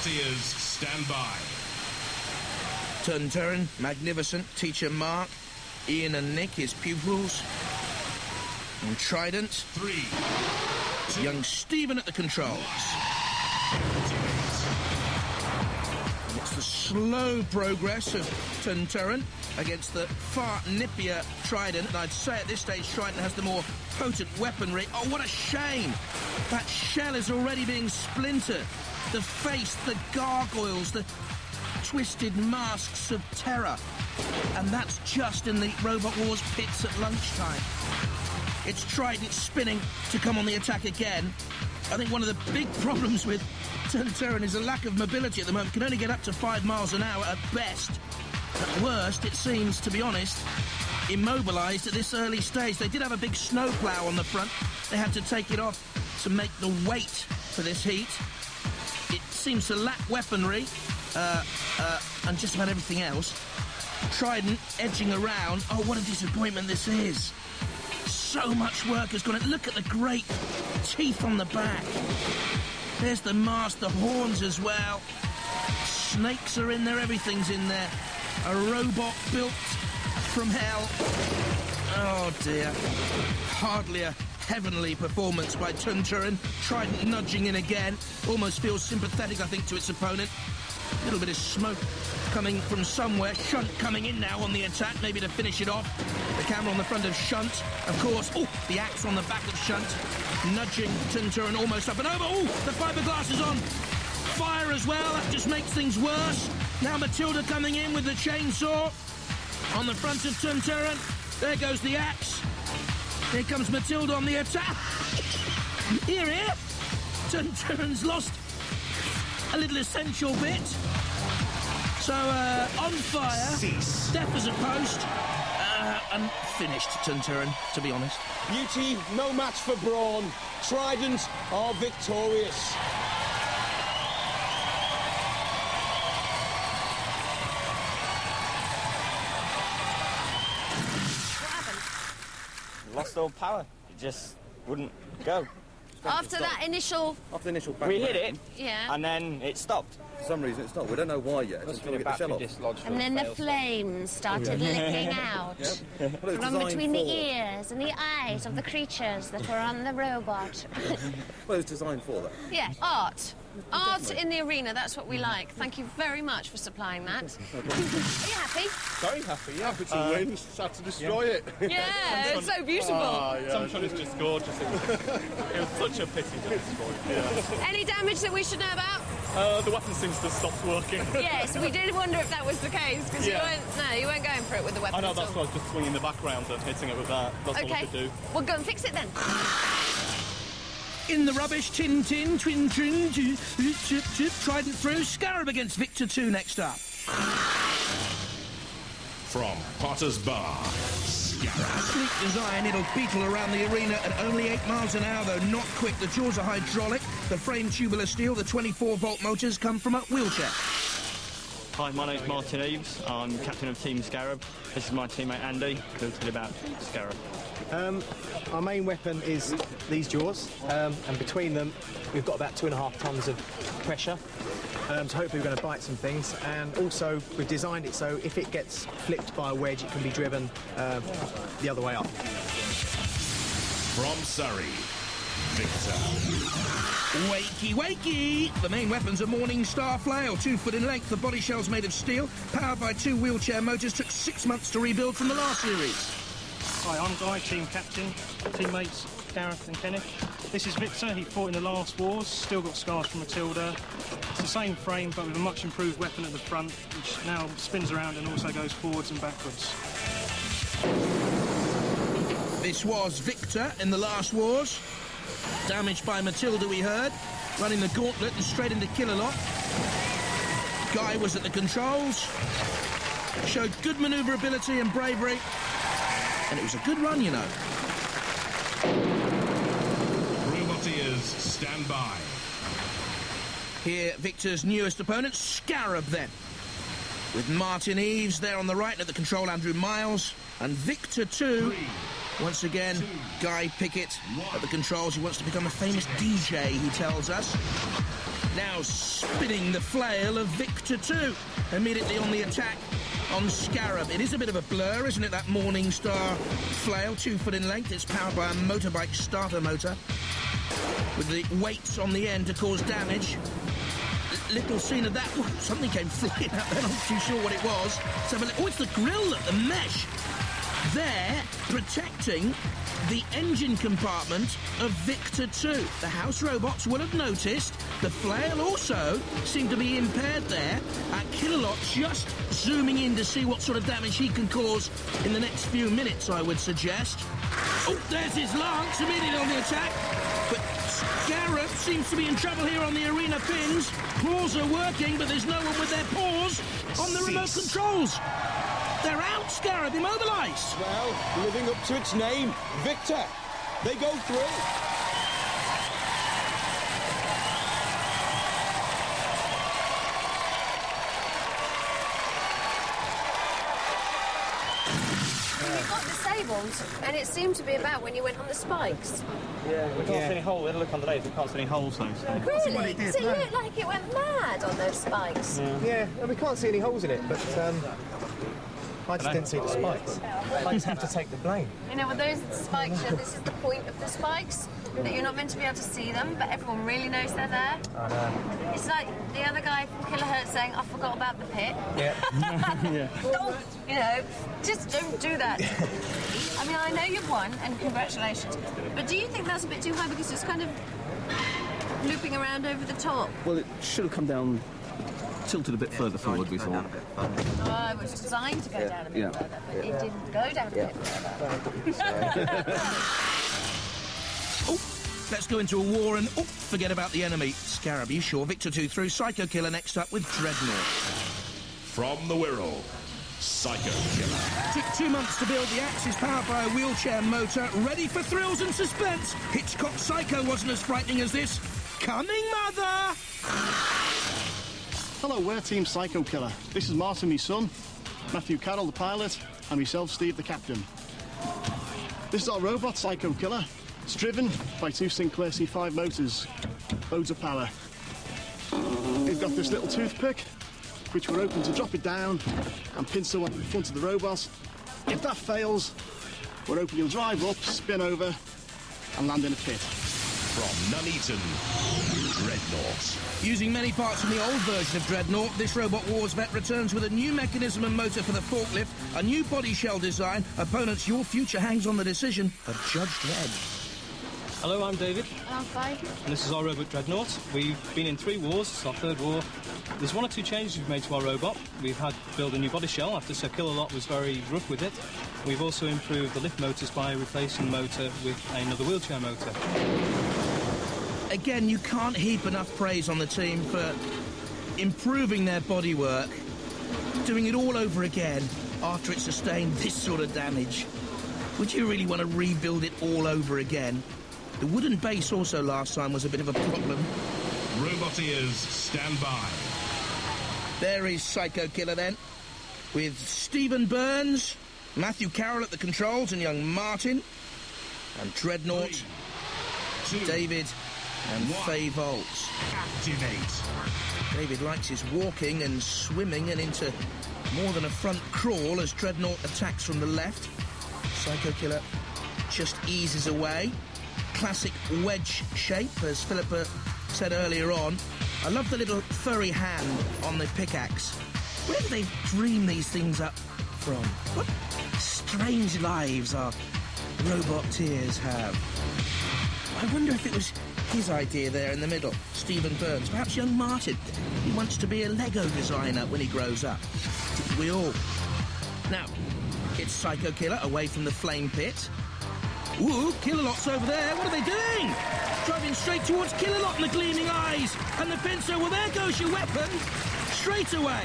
Robotwars, stand by. Twn Twrn, magnificent. Teacher Mark, Ian and Nick, his pupils. And Trident. 3, 2, young Stephen at the controls. And it's the slow progress of Twn Twrn against the far nippier Trident. And I'd say at this stage Trident has the more potent weaponry. Oh, what a shame! That shell is already being splintered. The face, the gargoyles, the twisted masks of terror. And that's just in the Robotwars pits at lunchtime. It's Trident spinning to come on the attack again. I think one of the big problems with Twn Twrn is a lack of mobility at the moment. Can only get up to 5 miles an hour at best. At worst, it seems, to be honest, immobilised at this early stage. They did have a big snowplough on the front. They had to take it off to make the weight for this heat. It seems to lack weaponry and just about everything else. Trident edging around. Oh, what a disappointment this is. So much work has gone in. Look at the great teeth on the back. There's the mask, the horns as well. Snakes are in there, everything's in there. A robot built from hell. Oh dear. Hardly a heavenly performance by Twn Twrn. Trident nudging in again. Almost feels sympathetic, I think, to its opponent. A little bit of smoke coming from somewhere. Shunt coming in now on the attack, maybe to finish it off. The camera on the front of Shunt, of course. Oh, the axe on the back of Shunt. Nudging Twn Twrn almost up and over. Oh, the fiberglass is on fire as well. That just makes things worse. Now Matilda coming in with the chainsaw on the front of Twn Twrn. There goes the axe. Here comes Matilda on the attack. Here. Twn Twrn's lost a little essential bit. So, on fire, cease. Death as a post, and finished, Twn Twrn, to be honest. Beauty, no match for brawn. Trident are victorious. What happened? Lost all power. It just wouldn't go. After the initial We hit it, yeah, and then it stopped. For some reason it stopped. We don't know why yet. It's trying to get the shell off. and then the flames started licking out from between the ears and the eyes of the creatures that were on the robot. Well, it was designed for that. Yeah, art in the arena, that's what we like. Thank you very much for supplying that. Are you happy? Very happy, yeah. Happy to win, sad to destroy it. Yeah, it's so beautiful. Twn is just gorgeous. It was such a pity to destroy it. Yeah. Any damage that we should know about? The weapon seems to have stopped working. Yes, we did wonder if that was the case, because you weren't going for it with the weapon. I know, that's why I was just swinging the background and hitting it with that. That's all I could do. Well, go and fix it then. In the rubbish, Twn Twrn, Trident through, Scarab against Victor 2 next up. From Potter's Bar, Scarab. Sleek design, it'll beetle around the arena at only 8 miles an hour, though not quick. The jaws are hydraulic, the frame tubular steel, the 24-volt motors come from a wheelchair. Hi, my name's Martin Eves. I'm captain of Team Scarab. This is my teammate Andy, who'll tell you about Scarab. Our main weapon is these jaws, and between them we've got about 2.5 tons of pressure, so hopefully we're going to bite some things. And also we've designed it so if it gets flipped by a wedge it can be driven the other way up. From Surrey, Victor. Wakey, wakey! The main weapon's a Morning Star flail, 2 foot in length. The body shell's made of steel, powered by 2 wheelchair motors. Took 6 months to rebuild from the last series. Hi, I'm Guy, team captain, teammates Gareth and Kenneth. This is Victor, he fought in the last wars, still got scars from Matilda. It's the same frame but with a much improved weapon at the front, which now spins around and also goes forwards and backwards. This was Victor in the last wars. Damaged by Matilda, we heard. Running the gauntlet and straight into kill a lot. Guy was at the controls. Showed good manoeuvrability and bravery. And it was a good run, you know. Robotwars, stand by. Here, Victor's newest opponent, Scarab, then. With Martin Eves there on the right, and at the control, Andrew Miles. And Victor 2, once again, Guy Pickett at the controls. He wants to become a famous DJ, he tells us. Now spinning the flail of Victor 2. Immediately on the attack on Scarab. It is a bit of a blur, isn't it, that Morningstar flail, 2 foot in length. It's powered by a motorbike starter motor with the weights on the end to cause damage. Little scene of that. Ooh, something came flying out there. I'm not too sure what it was. Let's have a look. Oh, it's the grill, the mesh. There, protecting the engine compartment of Victor 2. The house robots would have noticed the flail also seemed to be impaired there. Killalot just zooming in to see what sort of damage he can cause in the next few minutes, I would suggest. Oh, there's his lance immediately on the attack. But Scarab seems to be in trouble here on the arena pins. Claws are working, but there's no one with their paws on the remote controls. They're out, Scarab, immobilised. Well, living up to its name, Victor. They go through. You got disabled, and it seemed to be about when you went on the spikes. Yeah, we can't see any holes. We had a look on the lathe, we can't see any holes, though. So. Really? Does it look like it went mad on those spikes? Yeah, and we can't see any holes in it, but I just didn't see the spikes. I just have to take the blame. You know, with those spikes, this is the point of the spikes, that you're not meant to be able to see them, but everyone really knows they're there. I know. It's like the other guy from Kilohertz saying, I forgot about the pit. Yeah. Yeah. Don't, you know, just don't do that. I mean, I know you've won, and congratulations, but do you think that's a bit too high because it's kind of looping around over the top? Well, it should have come down, tilted a bit further forward, we thought. Oh, it was designed to go down a bit further, but it didn't go down a bit further. Oh, let's go into a war and, forget about the enemy. Scarab, you sure? Victor 2 through. Psychokiller next up with Dreadnought. From the Wirral, Psychokiller. Took 2 months to build the Axis, powered by a wheelchair motor, ready for thrills and suspense. Hitchcock Psycho wasn't as frightening as this. Coming, mother! Hello, we're Team Psychokiller. This is Martin, my son, Matthew Carroll, the pilot, and myself, Steve, the captain. This is our robot, Psychokiller. It's driven by 2 Sinclair C5 motors. Loads of power. We've got this little toothpick, which we're open to drop it down and pincer up the front of the robot. If that fails, we're hoping he'll drive up, spin over, and land in a pit. From Nuneaton, Dreadnought. Using many parts from the old version of Dreadnought, this Robotwars vet returns with a new mechanism and motor for the forklift, a new body shell design. Opponents, your future hangs on the decision of Judge Dredd. Hello, I'm David. I'm fine. And this is our robot Dreadnought. We've been in 3 wars, it's our 3rd war. There's 1 or 2 changes we've made to our robot. We've had to build a new body shell after Sir Killalot was very rough with it. We've also improved the lift motors by replacing the motor with another wheelchair motor. Again, you can't heap enough praise on the team for improving their bodywork, doing it all over again after it sustained this sort of damage. Would you really want to rebuild it all over again? The wooden base also last time was a bit of a problem. Roboteers, stand by. There is Psychokiller then, with Stephen Burns, Matthew Carroll at the controls, and young Martin, and Dreadnought, 3, 2, David, and 1. Faye Volts. Activate. David likes his walking and swimming and into more than a front crawl as Dreadnought attacks from the left. Psychokiller just eases away. Classic wedge shape, as Phillipa said earlier on. I love the little furry hand on the pickaxe. Where do they dream these things up from? What strange lives our roboteers have. I wonder if it was his idea there in the middle, Stephen Burns. Perhaps young Martin. He wants to be a Lego designer when he grows up. We all. Now, it's Psychokiller away from the flame pit. Ooh, Killalot's over there. What are they doing? Driving straight towards Killalot in the gleaming eyes. And the pincer, well, there goes your weapon. Straight away.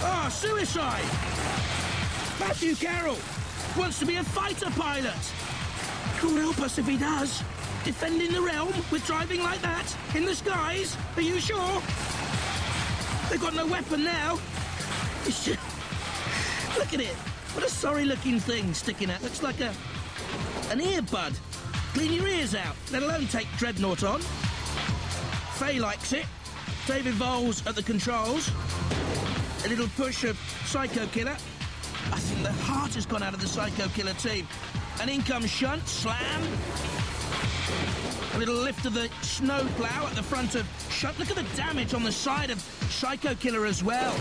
Ah, suicide. Matthew Carroll wants to be a fighter pilot. God help us if he does. Defending the realm with driving like that in the skies. Are you sure? They've got no weapon now. It's just... Look at it. What a sorry-looking thing sticking out. Looks like an earbud. Clean your ears out, let alone take Dreadnought on. Faye likes it. David Voles at the controls. A little push of Psychokiller. I think the heart has gone out of the Psychokiller team. And in comes Shunt, slam. A little lift of the snowplow at the front of Shunt. Look at the damage on the side of Psychokiller as well.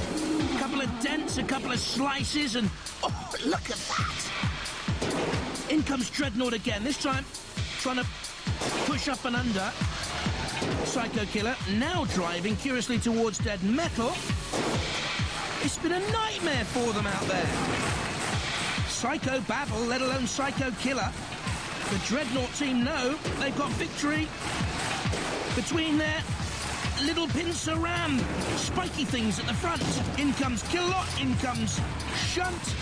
A couple of dents, a couple of slices, and oh, look at that. In comes Dreadnought again, this time trying to push up and under. Psychokiller now driving curiously towards Dead Metal. It's been a nightmare for them out there. Psycho Battle, let alone Psychokiller. The Dreadnought team know they've got victory between their little pincer ram. Spiky things at the front. In comes Killot, in comes Shunt.